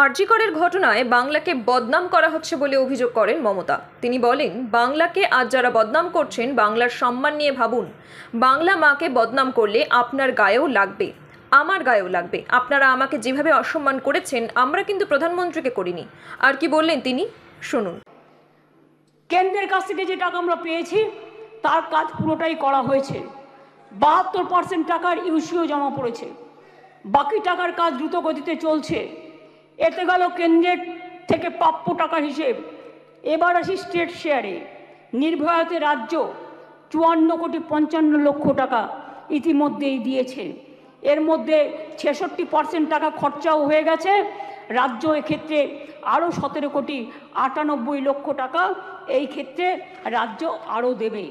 আরজি করের ঘটনায় বাংলাকে বদনাম করা হচ্ছে বলে অভিযোগ করেন মমতা। তিনি বলেন, বাংলাকে আজ যারা বদনাম করছেন বাংলার সম্মান নিয়ে ভাবুন। বাংলা মাকে বদনাম করলে আপনার গায়েও লাগবে, আমার গায়েও লাগবে। আপনারা আমাকে যেভাবে অসম্মান করেছেন আমরা কিন্তু প্রধানমন্ত্রীকে করিনি। আর কি বললেন তিনি, শুনুন। কেন্দ্রের কাছ থেকে যে টাকা আমরা পেয়েছি তার কাজ পুরোটাই করা হয়েছে। 72% টাকার ইউসিও জমা পড়েছে, বাকি টাকার কাজ দ্রুত গতিতে চলছে। এতে গেল কেন্দ্রের থেকে প্রাপ্য টাকার হিসেব। এবার আসি স্টেট শেয়ারে। নির্ভয়াতে রাজ্য 54,55 লক্ষ টাকা ইতিমধ্যেই দিয়েছে। এর মধ্যে 66% টাকা খরচাও হয়ে গেছে। রাজ্য এক্ষেত্রে আরও 17,98 লক্ষ টাকা এই ক্ষেত্রে রাজ্য আরও দেবে।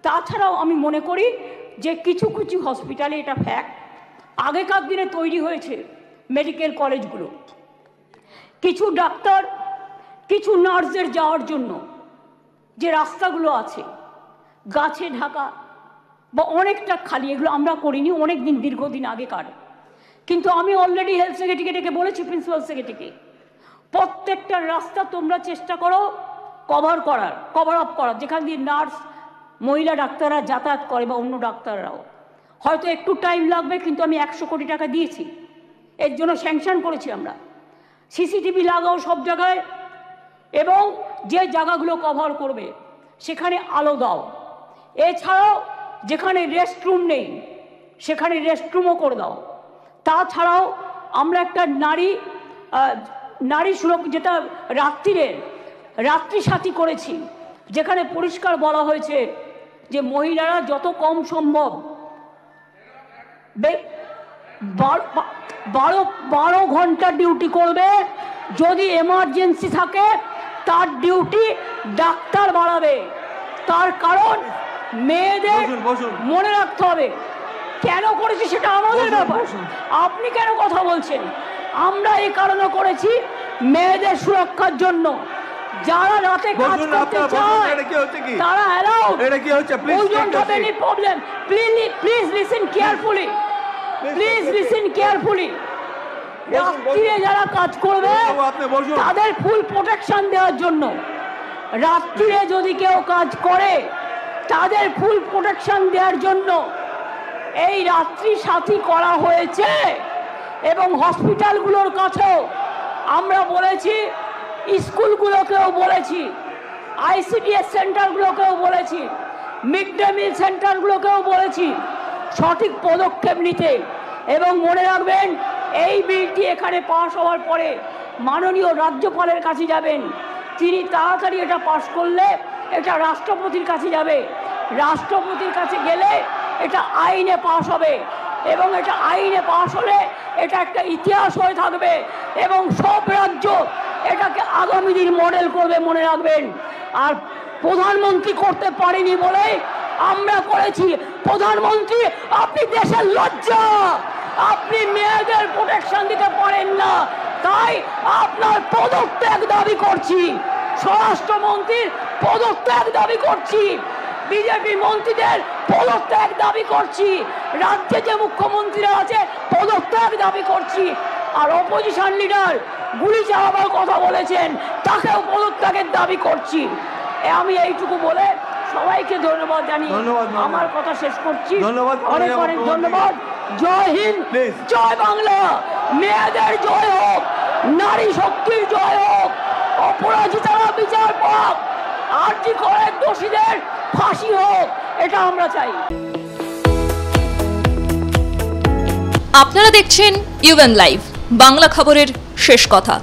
তাছাড়াও আমি মনে করি যে কিছু কিছু হসপিটালে এটা ফ্যাক্ট, আগেকার দিনে তৈরি হয়েছে মেডিকেল কলেজগুলো, কিছু ডাক্তার কিছু নার্সদের যাওয়ার জন্য যে রাস্তাগুলো আছে গাছে ঢাকা বা অনেকটা খালি, এগুলো আমরা করিনি, অনেক দিন দীর্ঘদিন আগেকার। কিন্তু আমি অলরেডি হেলথ সেক্রেটারিকে ডেকে বলেছি, প্রিন্সিপাল সেক্রেটারিকে, প্রত্যেকটা রাস্তা তোমরা চেষ্টা করো কভার আপ করার, যেখান দিয়ে নার্স মহিলা ডাক্তাররা যাতায়াত করে বা অন্য ডাক্তাররাও। হয়তো একটু টাইম লাগবে, কিন্তু আমি 100 কোটি টাকা দিয়েছি, এর জন্য স্যাংশন করেছি আমরা। সিসিটিভি লাগাও সব জায়গায়, এবং যে জায়গাগুলো কভার করবে সেখানে আলো দাও। এছাড়াও যেখানে রেস্টরুম নেই সেখানে রেস্টরুমও করে দাও। তাছাড়াও আমরা একটা নারী সুরক্ষা, যেটা রাত্রি সাথী করেছি, যেখানে পরিষ্কার বলা হয়েছে যে মহিলারা যত কম সম্ভব 12 ঘন্টা ডিউটি করবে। যদি এমার্জেন্সি থাকে তার ডিউটি ডাক্তার বাড়াবে। তার কারণ মেয়েদের মনে রাখতে হবে কেন করেছি, সেটা আমাদের ব্যাপার। আপনি কেন কথা বলছেন? আমরা এই কারণে করেছি মেয়েদের সুরক্ষার জন্য। যারা রাতে কাজ করতে চায় তারা allowed. Problem, please listen carefully, রাত্রিরে যারা কাজ করবে তাদের ফুল প্রোটেকশন দেওয়ার জন্য, রাত্রিরে যদি কেউ কাজ করে তাদের ফুল প্রোটেকশন দেওয়ার জন্য এই রাত্রি সাথী করা হয়েছে। এবং হসপিটালগুলোর কাছেও আমরা বলেছি, স্কুলগুলোকেও বলেছি, ICDS সেন্টারগুলোকেও বলেছি, মিড ডে মিল সেন্টারগুলোকেও বলেছি সঠিক পদক্ষেপ নিতে। এবং মনে রাখবেন, এই বিলটি এখানে পাস হওয়ার পরে মাননীয় রাজ্যপালের কাছে যাবেন। তিনি তাড়াতাড়ি এটা পাস করলে এটা রাষ্ট্রপতির কাছে যাবে। রাষ্ট্রপতির কাছে গেলে এটা আইনে পাস হবে, এবং এটা আইনে পাস হলে এটা একটা ইতিহাস হয়ে থাকবে, এবং সব রাজ্য এটাকে আগামী দিন মডেল করবে, মনে রাখবেন। আর প্রধানমন্ত্রী করতে পারেনি বলে আমরা করেছি। প্রধানমন্ত্রী, আপনি দেশের লজ্জা, আপনি মেয়েদের প্রোটেকশন দিতে পারেন না, তাই আপনার পদত্যাগ দাবি করছি। স্বরাষ্ট্রমন্ত্রীর পদত্যাগ দাবি করছি, বিজেপি মন্ত্রীদের পদত্যাগ দাবি করছি, রাজ্যে যে মুখ্যমন্ত্রীরা আছে পদত্যাগ দাবি করছি। আর অপোজিশন লিডার গুলি চালাবার কথা বলেছেন, তাকেও পদত্যাগের দাবি করছি। আমি এইটুকু বলে সবাইকে ধন্যবাদ জানিয়ে আমার কথা শেষ করছি। অনেক অনেক ধন্যবাদ। জয় হিন্দ, জয় বাংলা। মেয়েদের জয় হোক, নারী শক্তির জয় হোক, অপরাজিতারা বিচার পাক, আরজি করের দোষীদের ফাঁসি হোক, এটা আমরা চাই। আপনারা দেখছেন ইউএন লাইভ, বাংলা খবরের শেষ কথা।